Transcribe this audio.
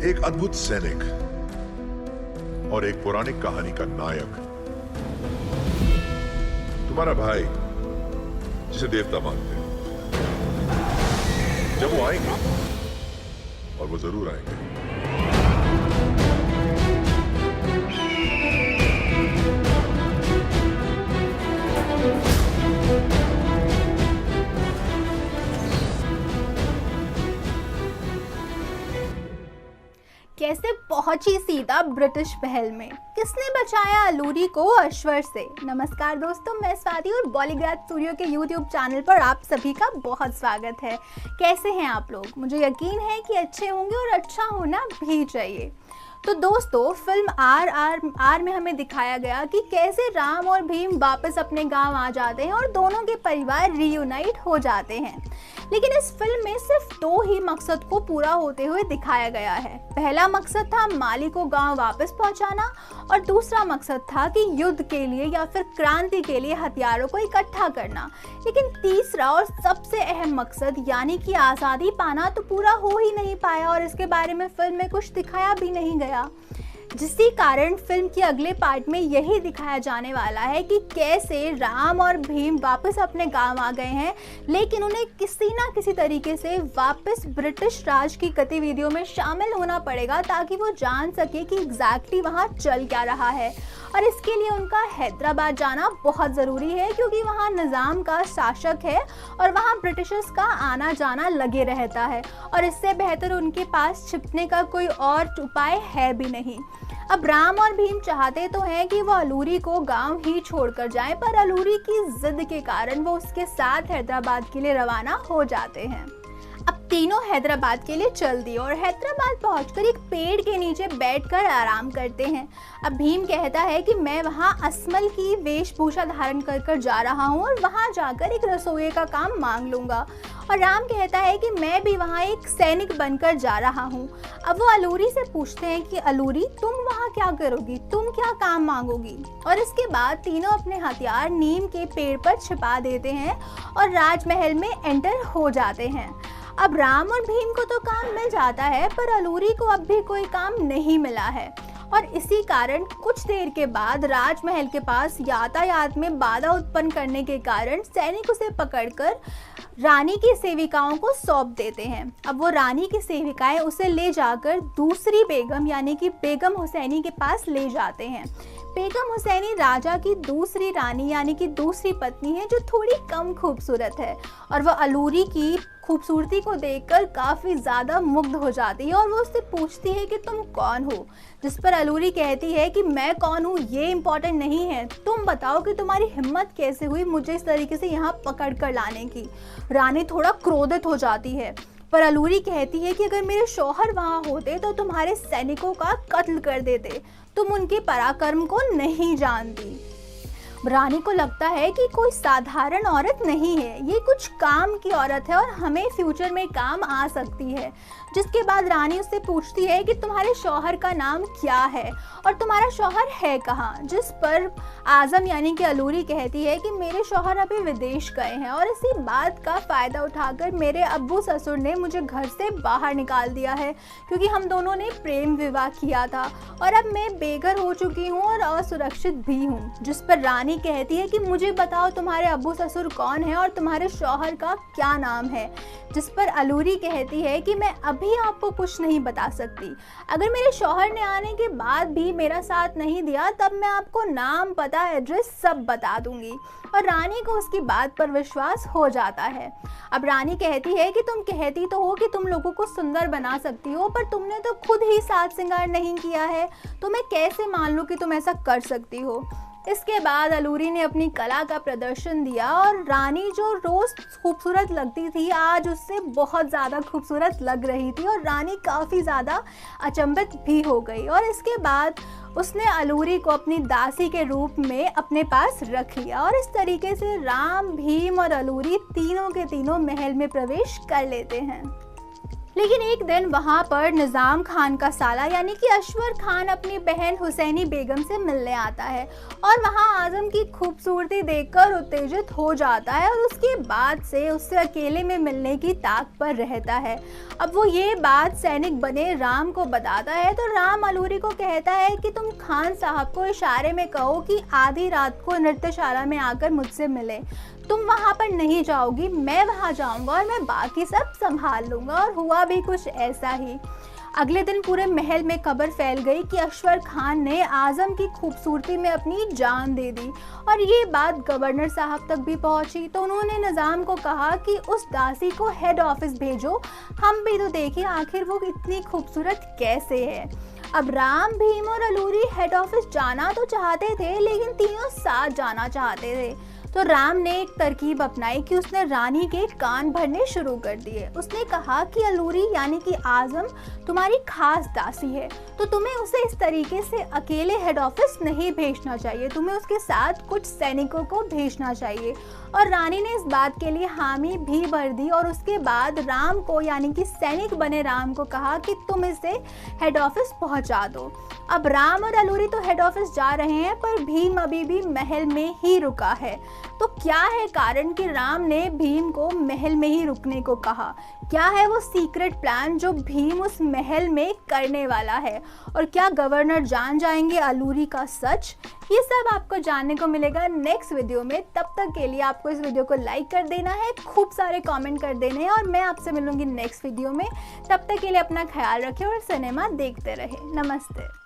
एक अद्भुत सैनिक और एक पौराणिक कहानी का नायक, तुम्हारा भाई जिसे देवता मानते हैं, जब वो आएंगे, और वो जरूर आएंगे, कैसे पहुंची सीता ब्रिटिश महल में, किसने बचाया अलूरी को अश्वर से। नमस्कार दोस्तों, मैं स्वाति और बॉलीग्राज स्टूडियो के यूट्यूब चैनल पर आप सभी का बहुत स्वागत है। कैसे हैं आप लोग? मुझे यकीन है कि अच्छे होंगे और अच्छा होना भी चाहिए। तो दोस्तों, फिल्म आर में हमें दिखाया गया कि कैसे राम और भीम वापस अपने गांव आ जाते हैं और दोनों के परिवार रीयूनाइट हो जाते हैं। लेकिन इस फिल्म में सिर्फ दो ही मकसद को पूरा होते हुए दिखाया गया है। पहला मकसद था माली को गांव वापस पहुंचाना और दूसरा मकसद था कि युद्ध के लिए या फिर क्रांति के लिए हथियारों को इकट्ठा करना। लेकिन तीसरा और सबसे अहम मकसद यानी कि आज़ादी पाना तो पूरा हो ही नहीं पाया और इसके बारे में फिल्म में कुछ दिखाया भी नहीं गया। जिसके कारण फिल्म के अगले पार्ट में यही दिखाया जाने वाला है कि कैसे राम और भीम वापस अपने गांव आ गए हैं, लेकिन उन्हें किसी ना किसी तरीके से वापस ब्रिटिश राज की गतिविधियों में शामिल होना पड़ेगा ताकि वो जान सके कि एग्जैक्टली वहाँ चल क्या रहा है। और इसके लिए उनका हैदराबाद जाना बहुत ज़रूरी है क्योंकि वहाँ निज़ाम का शासक है और वहाँ ब्रिटिशर्स का आना जाना लगे रहता है और इससे बेहतर उनके पास छिपने का कोई और उपाय है भी नहीं। अब राम और भीम चाहते तो हैं कि वो अलूरी को गांव ही छोड़कर जाएं, पर अलूरी की जिद के कारण वो उसके साथ हैदराबाद के लिए रवाना हो जाते हैं। अब तीनों हैदराबाद के लिए चल दिए और हैदराबाद पहुंचकर एक पेड़ के नीचे बैठकर आराम करते हैं। अब भीम कहता है कि मैं वहां असमल की वेशभूषा धारण कर जा रहा हूं और वहां जाकर एक रसोई का काम मांग लूंगा। और राम कहता है कि मैं भी वहां एक सैनिक बनकर जा रहा हूं। अब वो अलूरी से पूछते हैं कि अलूरी, तुम वहां क्या करोगी, तुम क्या काम मांगोगी? और इसके बाद तीनों अपने हथियार नीम के पेड़ पर छिपा देते हैं और राजमहल में एंटर हो जाते हैं। अब राम और भीम को तो काम मिल जाता है, पर अलूरी को अब भी कोई काम नहीं मिला है और इसी कारण कुछ देर के बाद राजमहल के पास यातायात में बाधा उत्पन्न करने के कारण सैनिक उसे पकड़कर रानी की सेविकाओं को सौंप देते हैं। अब वो रानी की सेविकाएं उसे ले जाकर दूसरी बेगम यानी कि बेगम हुसैनी के पास ले जाते हैं। बेगम हुसैनी राजा की दूसरी रानी यानी कि दूसरी पत्नी है जो थोड़ी कम खूबसूरत है और वह अलूरी की खूबसूरती को देखकर काफ़ी ज़्यादा मुग्ध हो जाती है और वो उससे पूछती है कि तुम कौन हो। जिस पर अलूरी कहती है कि मैं कौन हूँ ये इम्पोर्टेंट नहीं है, तुम बताओ कि तुम्हारी हिम्मत कैसे हुई मुझे इस तरीके से यहाँ पकड़ कर लाने की। रानी थोड़ा क्रोधित हो जाती है, पर अलूरी कहती है कि अगर मेरे शौहर वहाँ होते तो तुम्हारे सैनिकों का कत्ल कर देते, तुम उनके पराक्रम को नहीं जानती। रानी को लगता है कि कोई साधारण औरत नहीं है, ये कुछ काम की औरत है और हमें फ्यूचर में काम आ सकती है। जिसके बाद रानी उससे पूछती है कि तुम्हारे शौहर का नाम क्या है और तुम्हारा शौहर है कहाँ। जिस पर आज़म यानी कि अलूरी कहती है कि मेरे शौहर अभी विदेश गए हैं और इसी बात का फ़ायदा उठाकर मेरे अब्बू ससुर ने मुझे घर से बाहर निकाल दिया है क्योंकि हम दोनों ने प्रेम विवाह किया था और अब मैं बेघर हो चुकी हूँ और असुरक्षित भी हूँ। जिस पर रानी कहती है कि मुझे बताओ तुम्हारे अब्बू ससुर कौन है और तुम्हारे शौहर का क्या नाम है। जिस पर अलूरी कहती है कि मैं अभी आपको कुछ नहीं बता सकती, अगर मेरे शौहर ने आने के बाद भी मेरा साथ नहीं दिया तब मैं आपको नाम, पता, एड्रेस सब बता दूंगी। और रानी को उसकी बात पर विश्वास हो जाता है। अब रानी कहती है कि तुम कहती तो हो कि तुम लोगों को सुंदर बना सकती हो, पर तुमने तो खुद ही साज श्रृंगार नहीं किया है, तो मैं कैसे मान लूँ कि तुम ऐसा कर सकती हो। इसके बाद अलूरी ने अपनी कला का प्रदर्शन दिया और रानी जो रोज़ खूबसूरत लगती थी आज उससे बहुत ज़्यादा खूबसूरत लग रही थी और रानी काफ़ी ज़्यादा अचंभित भी हो गई। और इसके बाद उसने अलूरी को अपनी दासी के रूप में अपने पास रख लिया और इस तरीके से राम, भीम और अलूरी तीनों के तीनों महल में प्रवेश कर लेते हैं। लेकिन एक दिन वहां पर निज़ाम खान का साला यानी कि अश्वर खान अपनी बहन हुसैनी बेगम से मिलने आता है और वहां आजम की खूबसूरती देखकर उत्तेजित हो जाता है और उसके बाद से उससे अकेले में मिलने की ताक पर रहता है। अब वो ये बात सैनिक बने राम को बताता है तो राम अलूरी को कहता है कि तुम खान साहब को इशारे में कहो कि आधी रात को नृत्यशाला में आकर मुझसे मिले। तुम वहां पर नहीं जाओगी, मैं वहां जाऊंगा और मैं बाकी सब संभाल लूंगा। और हुआ भी कुछ ऐसा ही। अगले दिन पूरे महल में खबर फैल गई कि अश्वर खान ने आजम की खूबसूरती में अपनी जान दे दी और ये बात गवर्नर साहब तक भी पहुंची। तो उन्होंने निज़ाम को कहा कि उस दासी को हेड ऑफिस भेजो, हम भी तो देखें आखिर वो इतनी खूबसूरत कैसे है। अब राम, भीम और अलूरी हेड ऑफिस जाना तो चाहते थे लेकिन तीनों साथ जाना चाहते थे। तो राम ने एक तरकीब अपनाई कि उसने रानी के कान भरने शुरू कर दिए। उसने कहा कि अलूरी यानी कि आजम तुम्हारी खास दासी है तो तुम्हें उसे इस तरीके से अकेले हेड ऑफिस नहीं भेजना चाहिए, तुम्हें उसके साथ कुछ सैनिकों को भेजना चाहिए। और रानी ने इस बात के लिए हामी भी भर दी और उसके बाद राम को यानी कि सैनिक बने राम को कहा कि तुम इसे हेड ऑफिस पहुंचा दो। अब राम और अलूरी तो हेड ऑफिस जा रहे हैं पर भीम अभी भी महल में ही रुका है। तो क्या है कारण कि राम ने भीम को महल में ही रुकने को कहा? क्या है वो सीक्रेट प्लान जो भीम उस महल में करने वाला है? और क्या गवर्नर जान जाएंगे अलूरी का सच? ये सब आपको जानने को मिलेगा नेक्स्ट वीडियो में। तब तक के लिए आपको इस वीडियो को लाइक कर देना है, खूब सारे कमेंट कर देने हैं और मैं आपसे मिलूंगी नेक्स्ट वीडियो में। तब तक के लिए अपना ख्याल रखें और सिनेमा देखते रहें। नमस्ते।